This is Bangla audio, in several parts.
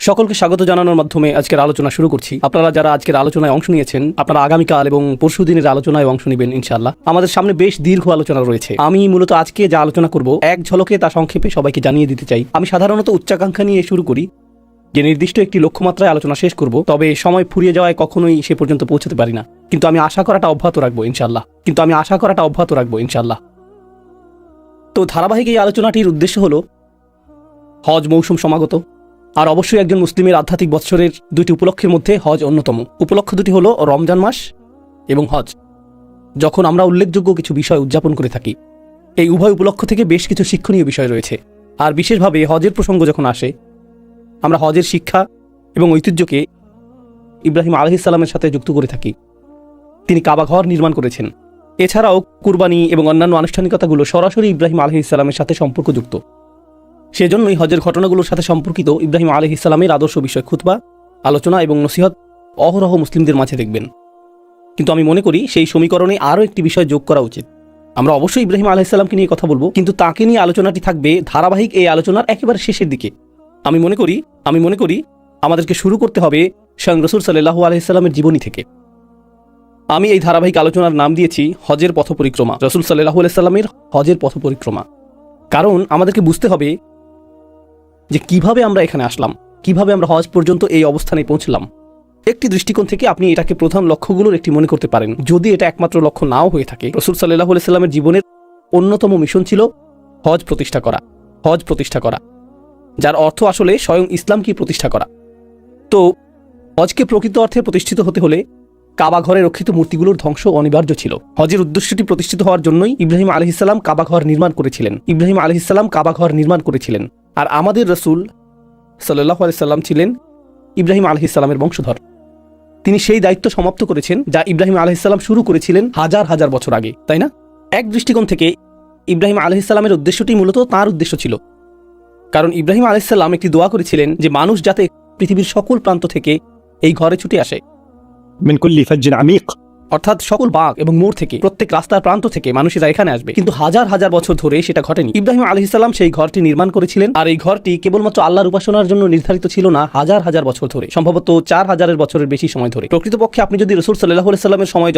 সকলকে স্বাগত জানানোর মাধ্যমে আজকের আলোচনা শুরু করছি। আপনারা যারা আজকের আলোচনায় অংশ নিয়েছেন, আপনারা আগামীকাল এবং পরশু দিনের আলোচনায় অংশ নেবেন ইনশাআল্লাহ। আমাদের সামনে বেশ দীর্ঘ আলোচনা রয়েছে। আমি মূলত আজকে যা আলোচনা করব এক ঝলকে তা সংক্ষেপে সবাইকে জানিয়ে দিতে চাই। আমি সাধারণত উচ্চাকাঙ্ক্ষা নিয়ে শুরু করি যে নির্দিষ্ট একটি লক্ষ্যমাত্রায় আলোচনা শেষ করব, তবে সময় ফুরিয়ে যাওয়ায় কখনোই সে পর্যন্ত পৌঁছতে পারি না। কিন্তু আমি আশা করাটা অব্যাহত রাখবো ইনশাআল্লাহ। তো ধারাবাহিক এই আলোচনাটির উদ্দেশ্য হলো হজ মৌসুম সমাগত, আর অবশ্যই একজন মুসলিমের আধ্যাত্মিক বৎসরের দুটি উপলক্ষের মধ্যে হজ অন্যতম। উপলক্ষ দুটি হলো রমজান মাস এবং হজ। যখন আমরা উল্লেখযোগ্য কিছু বিষয় উদযাপন করে থাকি, এই উভয় উপলক্ষ থেকে বেশ কিছু শিক্ষণীয় বিষয় রয়েছে। আর বিশেষভাবে হজের প্রসঙ্গ যখন আসে, আমরা হজের শিক্ষা এবং ঐতিহ্যকে ইব্রাহিম আলাইহিস সালামের সাথে যুক্ত করে থাকি। তিনি কাবা ঘর নির্মাণ করেছেন। এছাড়াও কুরবানি এবং অন্যান্য আনুষ্ঠানিকতাগুলো সরাসরি ইব্রাহিম আলাইহিস সালামের সাথে সম্পর্কযুক্ত। সেজন্যই হজের ঘটনাগুলোর সাথে সম্পর্কিত ইব্রাহিম আলাইহিস সালামের আদর্শ বিষয় খুতবা, আলোচনা এবং নসিহত অহরহ মুসলিমদের মাঝে দেখবেন। কিন্তু আমি মনে করি সেই সমীকরণে আরও একটি বিষয় যোগ করা উচিত। আমরা অবশ্যই ইব্রাহিম আলাইহিস সালামকে নিয়ে কথা বলবো, কিন্তু তাকে নিয়ে আলোচনাটি থাকবে ধারাবাহিক এই আলোচনার একেবারে শেষের দিকে। আমি মনে করি আমাদেরকে শুরু করতে হবে স্বয়ং রাসূল সাল্লাল্লাহু আলাইহি সাল্লামের জীবনী থেকে। আমি এই ধারাবাহিক আলোচনার নাম দিয়েছি হজের পথ পরিক্রমা, রাসূল সাল্লাল্লাহু আলাইহি সাল্লামের হজের পথ পরিক্রমা। কারণ আমাদেরকে বুঝতে হবে যে কিভাবে আমরা এখানে আসলাম, কিভাবে আমরা হজ পর্যন্ত এই অবস্থানে পৌঁছলাম। একটি দৃষ্টিকোণ থেকে আপনি এটাকে প্রধান লক্ষ্যগুলোর একটি মনে করতে পারেন, যদি এটা একমাত্র লক্ষ্য নাও হয়ে থাকে। রাসূল সাল্লাল্লাহু আলাইহি সাল্লামের জীবনের অন্যতম মিশন ছিল হজ প্রতিষ্ঠা করা, যার অর্থ আসলে স্বয়ং ইসলামকে প্রতিষ্ঠা করা। তো হজকে প্রকৃত অর্থে প্রতিষ্ঠিত হতে হলে কাবা ঘরে রক্ষিত মূর্তিগুলোর ধ্বংস অনিবার্য ছিল। হজের উদ্দেশ্যটি প্রতিষ্ঠিত হওয়ার জন্যই ইব্রাহিম আলাইহিস সালাম কাবা ঘর নির্মাণ করেছিলেন। আর আমাদের রাসূল সাল্লাল্লাহু আলাইহি সাল্লাম ছিলেন ইব্রাহিম আলাইহিস সালামের বংশধর। তিনি সেই দায়িত্ব সমাপ্ত করেছেন যা ইব্রাহিম আলাইহিস সালাম শুরু করেছিলেন হাজার হাজার বছর আগে, তাই না? এক দৃষ্টিকোণ থেকে ইব্রাহিম আলাইহিস সালামের উদ্দেশ্যটি মূলত তাঁর উদ্দেশ্য ছিল। কারণ ইব্রাহিম আলাইহিস সালাম একটি দোয়া করেছিলেন যে মানুষ যাতে পৃথিবীর সকল প্রান্ত থেকে এই ঘরে ছুটে আসে, মিন কুল্লি ফাজ্জিন আমিক, অর্থাৎ সকল বাঁক এবং মোড় থেকে, প্রত্যেক রাস্তার প্রান্ত থেকে মানুষেরা এখানে আসবে। কিন্তু হাজার হাজার বছর ধরে সেটা ঘটেনি। ইব্রাহিম আলাইহিস সালাম সেই ঘরটি নির্মাণ করেছিলেন, আর এই ঘরটি কেবলমাত্র আল্লাহর উপাসনার জন্য নির্ধারিত ছিল না, হাজার হাজার বছর ধরে, সম্ভবত 4000 বছরের বেশি সময় ধরে। প্রকৃতপক্ষে আপনি যদি রাসূল সাল্লাল্লাহু আলাইহি সাল্লামের সময়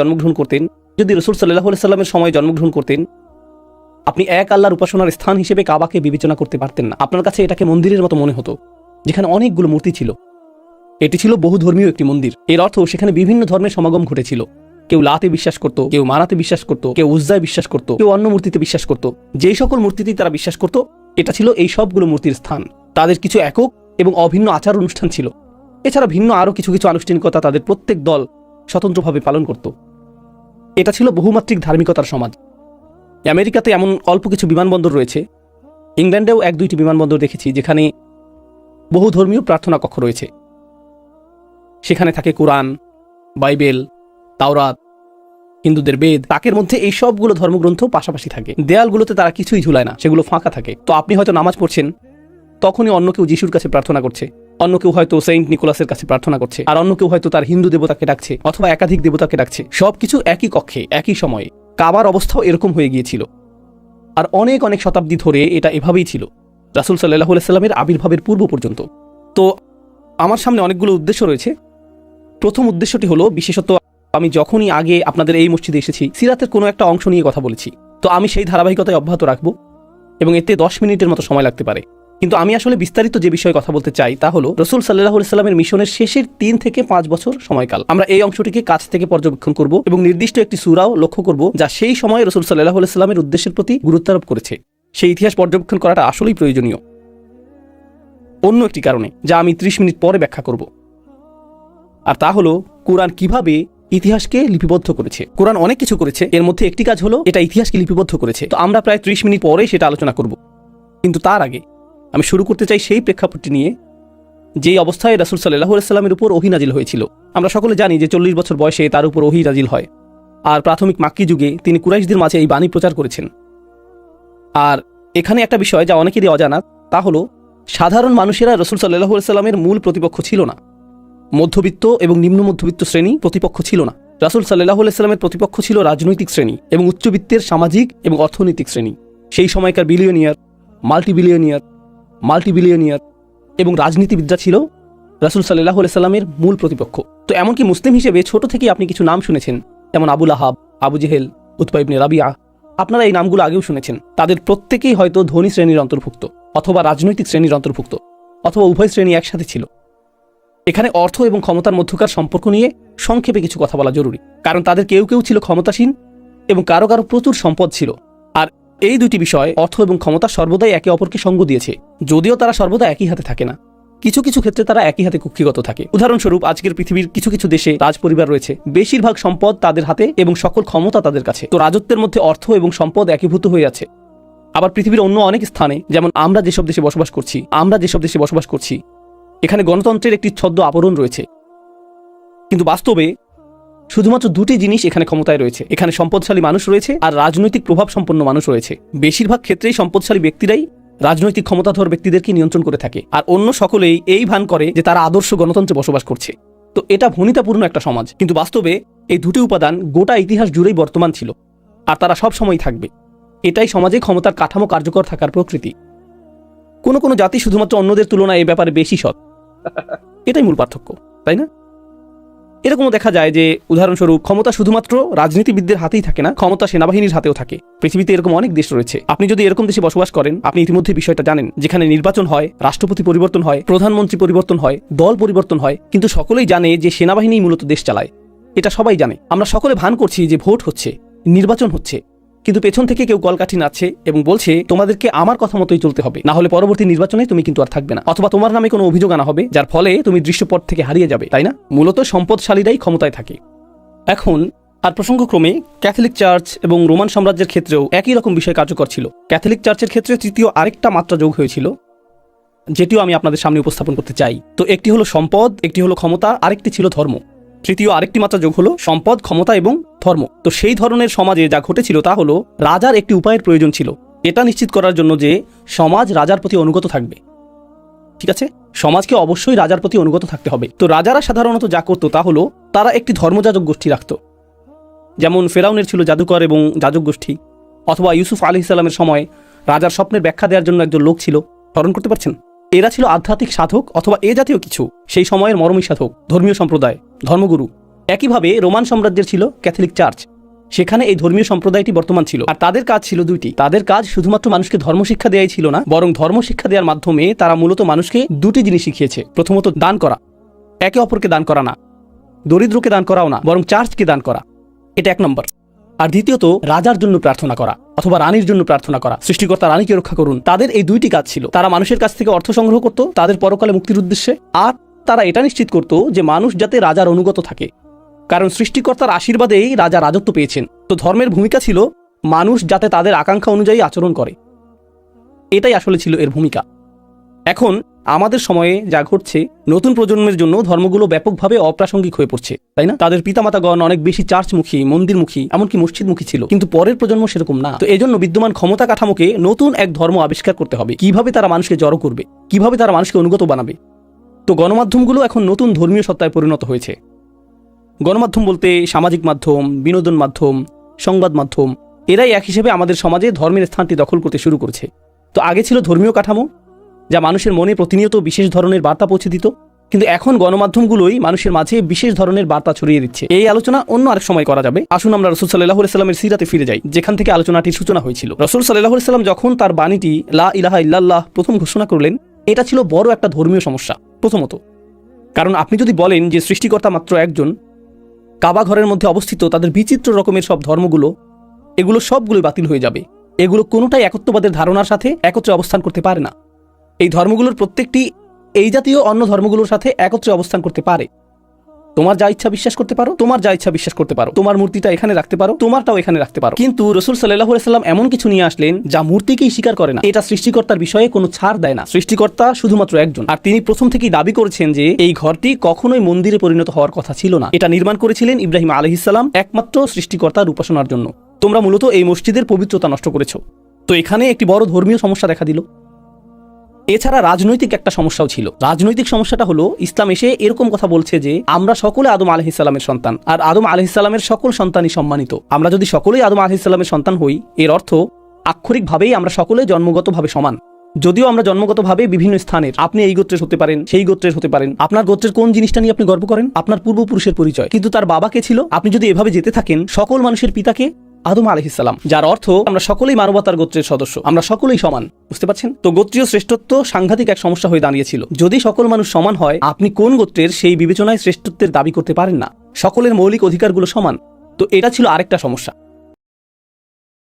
জন্মগ্রহণ করতেন, আপনি এক আল্লাহর উপাসনার স্থান হিসেবে কাবাকে বিবেচনা করতে পারতেন না। আপনার কাছে এটাকে মন্দিরের মতো মনে হতো, যেখানে অনেকগুলো মূর্তি ছিল। এটি ছিল বহুধর্মীয় একটি মন্দির। এর অর্থ সেখানে বিভিন্ন ধর্মের সমাগম ঘটেছিল। কেউ লাতে বিশ্বাস করত, কেউ মানাতে বিশ্বাস করত, কেউ উজ্জায় বিশ্বাস করত, কেউ অন্য মূর্তিতে বিশ্বাস করত। যেই সকল মূর্তিতেই তারা বিশ্বাস করত, এটা ছিল এই সবগুলো মূর্তির স্থান। তাদের কিছু একক এবং অভিন্ন আচার অনুষ্ঠান ছিল। এছাড়া ভিন্ন আরও কিছু কিছু আনুষ্ঠানিকতা তাদের প্রত্যেক দল স্বতন্ত্রভাবে পালন করত। এটা ছিল বহুমাত্রিক ধার্মিকতার সমাজ। আমেরিকাতে এমন অল্প কিছু বিমানবন্দর রয়েছে, ইংল্যান্ডেও 1-2টি বিমানবন্দর দেখেছি যেখানে বহু ধর্মীয় প্রার্থনা কক্ষ রয়েছে। সেখানে থাকে কোরআন, বাইবেল, তাওরাত, হিন্দুদের বেদ। তাকের মধ্যে এই সবগুলো ধর্মগ্রন্থ পাশাপাশি থাকে। দেয়ালগুলোতে তারা কিছুই ঝুলায় না, সেগুলো ফাঁকা থাকে। তো আপনি হয়তো নামাজ পড়ছেন, তখনই অন্য কেউ যিশুর কাছে প্রার্থনা করছে, অন্য কেউ হয়তো সেন্ট নিকোলাসের কাছে প্রার্থনা করছে, আর অন্য কেউ হয়তো তার হিন্দু দেবতাকে ডাকছে, অথবা একাধিক দেবতাকে ডাকছে। সবকিছু একই কক্ষে, একই সময়ে। কাবার অবস্থাও এরকম হয়ে গিয়েছিল, আর অনেক অনেক শতাব্দী ধরে এটা এভাবেই ছিল, রাসূল সাল্লাল্লাহু আলাইহি সাল্লামের আবির্ভাবের পূর্ব পর্যন্ত। তো আমার সামনে অনেকগুলো উদ্দেশ্য রয়েছে। প্রথম উদ্দেশ্যটি হলো, বিশেষত আমি যখনই আগে আপনাদের এই মসজিদে এসেছি, সিরাতের কোনো একটা অংশ নিয়ে কথা বলেছি। তো আমি সেই ধারাবাহিকতায় অব্যাহত রাখবো, এবং এতে 10 মিনিটের মতো সময় লাগতে পারে। কিন্তু আমি আসলে বিস্তারিত যে বিষয়ে কথা বলতে চাই তা হলো রাসূল সাল্লাল্লাহু আলাইহি সাল্লামের মিশনের শেষের 3 থেকে 5 বছর সময়কাল। আমরা এই অংশটিকে কাছ থেকে পর্যবেক্ষণ করব এবং নির্দিষ্ট একটি সূরাও লক্ষ্য করব যা সেই সময়ে রাসূল সাল্লাল্লাহু আলাইহি সাল্লামের উদ্দেশ্যের প্রতি গুরুত্ব আরোপ করেছে। সেই ইতিহাস পর্যবেক্ষণ করাটা আসলেই প্রয়োজনীয় অন্য একটি কারণে, যা আমি 30 মিনিট পরে ব্যাখ্যা করব। আর তা হলো কোরআন কিভাবে ইতিহাসকে লিপিবদ্ধ করেছে। কোরআন অনেক কিছু করেছে, এর মধ্যে একটি কাজ হলো এটা ইতিহাসকে লিপিবদ্ধ করেছে। তো আমরা প্রায় 30 মিনিট পরে সেটা আলোচনা করব। কিন্তু তার আগে আমি শুরু করতে চাই সেই প্রেক্ষাপটটি নিয়ে, যেই অবস্থায় রাসূল সাল্লাল্লাহু আলাইহি সাল্লামের উপর ওহী নাজিল হয়েছিল। আমরা সকলে জানি যে 40 বছর বয়সে তার উপর ওহী নাজিল হয়, আর প্রাথমিক মাক্কি যুগে তিনি কুরাইশদের মাঝে এই বাণী প্রচার করেছেন। আর এখানে একটা বিষয় যা অনেকেরই অজানা, তা হলো সাধারণ মানুষেরা রাসূল সাল্লাল্লাহু আলাইহি সাল্লামের মূল প্রতিপক্ষ ছিল না। মধ্যবিত্ত এবং নিম্ন মধ্যবিত্ত শ্রেণী প্রতিপক্ষ ছিল না। রাসূল সাল্লাল্লাহু আলাইহি সাল্লামের প্রতিপক্ষ ছিল রাজনৈতিক শ্রেণী এবং উচ্চবিত্তের সামাজিক এবং অর্থনৈতিক শ্রেণী। সেই সময়কার বিলিয়নিয়ার, মাল্টিবিলিয়নিয়ার এবং রাজনীতিবিদরা ছিল রাসূল সাল্লাল্লাহু আলাইহি সাল্লামের মূল প্রতিপক্ষ। তো এমনকি মুসলিম হিসেবে ছোট থেকে আপনি কিছু নাম শুনেছেন, যেমন আবু লাহাব, আবু জেহেল, উতবা ইবনে রাবিয়া। আপনারা এই নামগুলো আগেও শুনেছেন। তাদের প্রত্যেকেই হয়তো ধনী শ্রেণীর অন্তর্ভুক্ত, অথবা রাজনৈতিক শ্রেণীর অন্তর্ভুক্ত, অথবা উভয় শ্রেণী একসাথে ছিল। এখানে অর্থ এবং ক্ষমতার মধ্যকার সম্পর্ক নিয়ে সংক্ষেপে কিছু কথা বলা জরুরি, কারণ তাদের কেউ কেউ ছিল ক্ষমতাসীন এবং কারো কারো প্রচুর সম্পদ ছিল। আর এই দুটি বিষয়, অর্থ এবং ক্ষমতা, সর্বদাই একে অপরকে সঙ্গ দিয়েছে, যদিও তারা সর্বদা একই হাতে থাকে না। কিছু কিছু ক্ষেত্রে তারা একই হাতে কুক্ষিগত থাকে। উদাহরণস্বরূপ, আজকের পৃথিবীর কিছু কিছু দেশে রাজপরিবার রয়েছে, বেশিরভাগ সম্পদ তাদের হাতে এবং সকল ক্ষমতা তাদের কাছে। তো রাজত্বের মধ্যে অর্থ এবং সম্পদ একীভূত হয়ে আছে। আবার পৃথিবীর অন্য অনেক স্থানে, যেমন আমরা যেসব দেশে বসবাস করছি, এখানে গণতন্ত্রের একটি ছদ্ম আবরণ রয়েছে, কিন্তু বাস্তবে শুধুমাত্র দুটি জিনিস এখানে ক্ষমতায় রয়েছে। এখানে সম্পদশালী মানুষ রয়েছে আর রাজনৈতিক প্রভাব সম্পন্ন মানুষ রয়েছে। বেশিরভাগ ক্ষেত্রেই সম্পদশালী ব্যক্তিরাই রাজনৈতিক ক্ষমতাধর ব্যক্তিদেরকে নিয়ন্ত্রণ করে থাকে, আর অন্য সকলেই এই ভান করে যে তারা আদর্শ গণতন্ত্রে বসবাস করছে। তো এটা ভনিতাপূর্ণ একটা সমাজ, কিন্তু বাস্তবে এই দুটি উপাদান গোটা ইতিহাস জুড়েই বর্তমান ছিল, আর তারা সব সময়ই থাকবে। এটাই সমাজে ক্ষমতার কাঠামো কার্যকর থাকার প্রকৃতি। কোনো কোনো জাতি শুধুমাত্র অন্যদের তুলনায় এই ব্যাপারে বেশি সৎ, এটাই মূল পার্থক্য, তাই না? এরকমও দেখা যায় যে, উদাহরণস্বরূপ, ক্ষমতা শুধুমাত্র রাজনীতিবিদদের হাতেই থাকে না, ক্ষমতা সেনাবাহিনীর হাতেও থাকে। পৃথিবীতে এরকম অনেক দেশ রয়েছে। আপনি যদি এরকম দেশে বসবাস করেন, আপনি ইতিমধ্যে বিষয়টা জানেন, যেখানে নির্বাচন হয়, রাষ্ট্রপতি পরিবর্তন হয়, প্রধানমন্ত্রী পরিবর্তন হয়, দল পরিবর্তন হয়, কিন্তু সকলেই জানে যে সেনাবাহিনী মূলত দেশ চালায়। এটা সবাই জানে। আমরা সকলে ভান করছি যে ভোট হচ্ছে, নির্বাচন হচ্ছে, কিন্তু পেছন থেকে কেউ কলকাঠি নাচছে এবং বলছে তোমাদেরকে আমার কথা মতোই চলতে হবে, না হলে পরবর্তী নির্বাচনে তুমি কিন্তু আর থাকবে না, অথবা তোমার নামে কোনো অভিযোগ আনা হবে, যার ফলে তুমি দৃশ্যপট থেকে হারিয়ে যাবে, তাই না? মূলত সম্পদশালীরাই ক্ষমতায় থাকে। এখন আর প্রসঙ্গক্রমে ক্যাথলিক চার্চ এবং রোমান সাম্রাজ্যের ক্ষেত্রেও একই রকম বিষয় কার্যকর ছিল। ক্যাথলিক চার্চের ক্ষেত্রে তৃতীয় আরেকটা মাত্রা যোগ হয়েছিল, যেটিও আমি আপনাদের সামনে উপস্থাপন করতে চাই। তো একটি হলো সম্পদ, একটি হলো ক্ষমতা, আরেকটি ছিল ধর্ম। তৃতীয় আরেকটি মাত্রা যোগ হলো সম্পদ, ক্ষমতা এবং ধর্ম। তো সেই ধরনের সমাজে যা ঘটেছিল তা হলো, রাজার একটি উপায়ের প্রয়োজন ছিল এটা নিশ্চিত করার জন্য যে সমাজ রাজার প্রতি অনুগত থাকবে। ঠিক আছে, সমাজকে অবশ্যই রাজার প্রতি অনুগত থাকতে হবে। তো রাজারা সাধারণত যা করতো তা হলো, তারা একটি ধর্মযাজক গোষ্ঠী রাখত। যেমন ফেরাউনের ছিল জাদুকর এবং যাজক গোষ্ঠী, অথবা ইউসুফ আলাইহিস সালামের সময় রাজার স্বপ্নের ব্যাখ্যা দেওয়ার জন্য একজন লোক ছিল। স্মরণ করতে পারছেন? এরা ছিল আধ্যাত্মিক সাধক অথবা এ জাতীয় কিছু, সেই সময়ের মরমী সাধক, ধর্মীয় সম্প্রদায়, ধর্মগুরু। একইভাবে রোমান সাম্রাজ্যের ছিল ক্যাথলিক চার্চ, সেখানে এই ধর্মীয় সম্প্রদায়টি বর্তমান ছিল। আর তাদের কাজ ছিল দুইটি। তাদের কাজ শুধুমাত্র মানুষকে ধর্মশিক্ষা দেওয়াই ছিল না, বরং ধর্মশিক্ষা দেওয়ার মাধ্যমে তারা মূলত মানুষকে দুটি জিনিস শিখিয়েছে। প্রথমত দান করা, একে অপরকে দান করা না, দরিদ্রকে দান করাও না, বরং চার্চকে দান করা, এটা এক নম্বর। আর দ্বিতীয়ত রাজার জন্য প্রার্থনা করা অথবা রানীর জন্য প্রার্থনা করা, সৃষ্টিকর্তা রানীকে রক্ষা করুন। তাদের এই দুইটি কাজ ছিল। তারা মানুষের কাছ থেকে অর্থ সংগ্রহ করত তাদের পরকালে মুক্তির উদ্দেশ্যে, আর তারা এটা নিশ্চিত করত যে মানুষ যাতে রাজার অনুগত থাকে, কারণ সৃষ্টিকর্তার আশীর্বাদেই রাজা রাজত্ব পেয়েছেন। তো ধর্মের ভূমিকা ছিল মানুষ যাতে তাদের আকাঙ্ক্ষা অনুযায়ী আচরণ করে, এটাই আসলে ছিল এর ভূমিকা। এখন আমাদের সময়ে যা ঘটছে, নতুন প্রজন্মের জন্য ধর্মগুলো ব্যাপকভাবে অপ্রাসঙ্গিক হয়ে পড়ছে, তাই না? তাদের পিতামাতাগণ অনেক বেশি চার্চমুখী, মন্দিরমুখী, এমনকি মসজিদমুখী ছিল, কিন্তু পরের প্রজন্ম সেরকম না। তো এজন্য বিদ্যমান ক্ষমতা কাঠামোকে নতুন এক ধর্ম আবিষ্কার করতে হবে। কিভাবে তারা মানুষকে জড়ো করবে, কিভাবে তারা মানুষকে অনুগত বানাবে। তো গণমাধ্যমগুলো এখন নতুন ধর্মীয় সত্তায় পরিণত হয়েছে। গণমাধ্যম বলতে সামাজিক মাধ্যম, বিনোদন মাধ্যম, সংবাদ মাধ্যম, এরাই এক হিসেবে আমাদের সমাজে ধর্মের স্থানটি দখল করতে শুরু করেছে। তো আগে ছিল ধর্মীয় কাঠামো, যা মানুষের মনে প্রতিনিয়ত বিশেষ ধরনের বার্তা পৌঁছে দিত, কিন্তু এখন গণমাধ্যমগুলোই মানুষের মাঝে বিশেষ ধরনের বার্তা ছড়িয়ে দিচ্ছে। এই আলোচনা অন্য আরেক সময় করা যাবে। আসুন আমরা রাসূল সাল্লাল্লাহু আলাইহি সাল্লামের সিরাতে ফিরে যাই, যেখান থেকে আলোচনাটির সূচনা হয়েছিল। রাসূল সাল্লাল্লাহু আলাইহি সাল্লাম যখন তার বাণীটি লা ইলাহা ইল্লাল্লাহ প্রথম ঘোষণা করলেন, এটা ছিল বড় একটা ধর্মীয় সমস্যা। প্রথমত, কারণ আপনি যদি বলেন যে সৃষ্টিকর্তা মাত্র একজন, কাবা ঘরের মধ্যে অবস্থিত তাদের বিচিত্র রকমের সব ধর্মগুলো, এগুলো সবগুলোই বাতিল হয়ে যাবে। এগুলো কোনোটাই একত্ববাদের ধারণার সাথে একত্রে অবস্থান করতে পারে না। এই ধর্মগুলোর প্রত্যেকটি এই জাতীয় অন্য ধর্মগুলোর সাথে একত্রে অবস্থান করতে পারে। তোমার যা ইচ্ছা বিশ্বাস করতে পারো, তোমার যা ইচ্ছা বিশ্বাস করতে পারো, তোমার মূর্তিটা এখানে রাখতে পারো, তোমারটাও এখানে রাখতে পারো। কিন্তু রাসূল সাল্লাল্লাহু আলাইহি সাল্লাম এমন কিছু নিয়ে আসলেন যা মূর্তিকেই স্বীকার করে না। এটা সৃষ্টিকর্তার বিষয়ে কোনো ছাড় দেয় না। সৃষ্টিকর্তা শুধুমাত্র একজন, আর তিনি প্রথম থেকেই দাবি করেছেন যে এই ঘরটি কখনোই মন্দিরে পরিণত হওয়ার কথা ছিল না। এটা নির্মাণ করেছিলেন ইব্রাহিম আলাইহিস সালাম একমাত্র সৃষ্টিকর্তার উপাসনার জন্য। তোমরা মূলত এই মসজিদের পবিত্রতা নষ্ট করেছো। তো এখানে একটি বড় ধর্মীয় সমস্যা দেখা দিল। এছাড়া রাজনৈতিক একটা সমস্যাও ছিল। রাজনৈতিক সমস্যাটা হলো, ইসলাম এসে এরকম কথা বলছে যে আমরা সকলে আদম আলাইহিস সালামের সন্তান, আর আদম আলাইহিস সালামের সকল সন্তানই সম্মানিত। আমরা যদি সকলেই আদম আলাইহিস সালামের সন্তান হই, এর অর্থ আক্ষরিকভাবেই আমরা সকলে জন্মগতভাবে সমান। যদিও আমরা জন্মগতভাবে বিভিন্ন স্থানের, আপনি এই গোত্রের হতে পারেন, সেই গোত্রের হতে পারেন, আপনার গোত্রের কোন জিনিসটা নিয়ে আপনি গর্ব করেন? আপনার পূর্বপুরুষের পরিচয়। কিন্তু তার বাবা কে ছিল? আপনি যদি এভাবে যেতে থাকেন, সকল মানুষের পিতাকে আদম আলাইহিস সালাম, যার অর্থ আমরা সকলেই মানবতার গোত্রের সদস্য, আমরা সকলেই সমান। বুঝতে পারছেন? তো গোত্রীয় শ্রেষ্ঠত্ব সাংঘাতিক এক সমস্যা হয়ে দাঁড়িয়েছিল। যদি সকল মানুষ সমান হয়, আপনি কোন গোত্রের সেই বিবেচনায় শ্রেষ্ঠত্বের দাবি করতে পারেন না। সকলের মৌলিক অধিকারগুলো সমান। তো এটা ছিল আরেকটা সমস্যা।